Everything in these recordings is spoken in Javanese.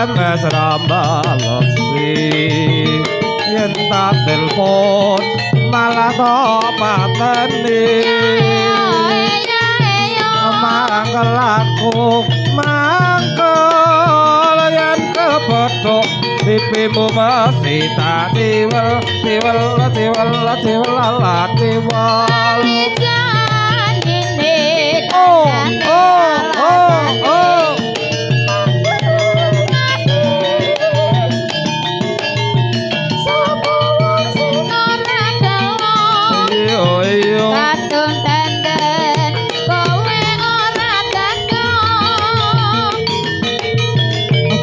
Srambalesi yen tak telepon malah tok pateni mangkel aku mangkel yen kepethuk pipimu mesti tak tiwel tiwel tiwel tiwel tiwel oh oh oh oh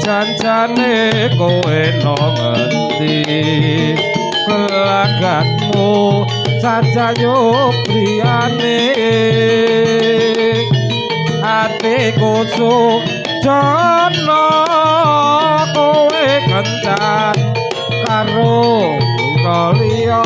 janjane kowe no ngendi kelagatmu sajayo priyane atiku sujono kowe kencan karo liya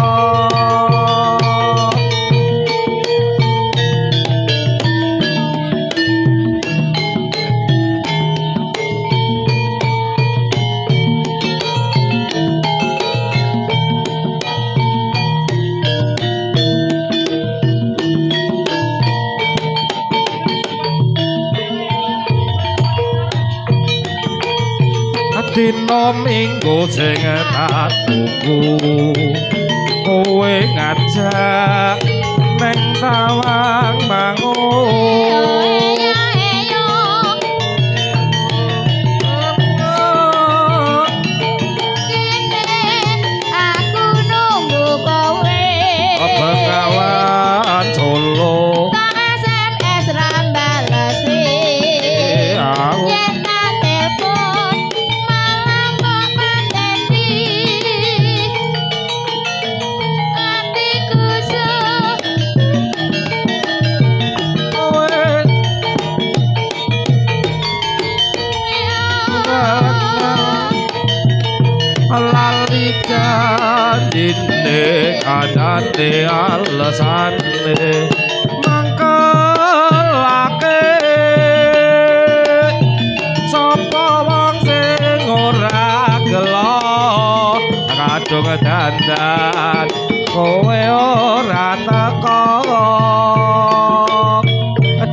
dina minggu sing tak tunggu kowe ngajak neng Tawang Mangun aku nunggu kowe Bengawan Solo tak SMS rambalesi yen tak telepon lali janjine kadane alesane mangkelake sapa wong sing ora gelo kadung dandan kowe ora teko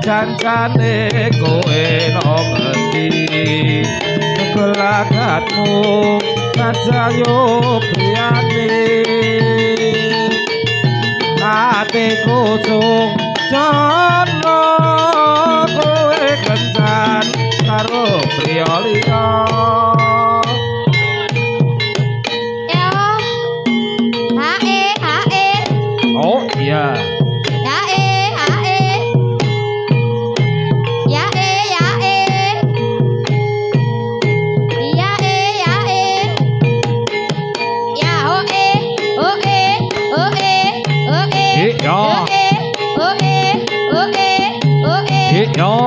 janjane kowe no ngendi kelagatmu sajayo priyane atiku sujono kowe kencan karo priya liya oh iya yo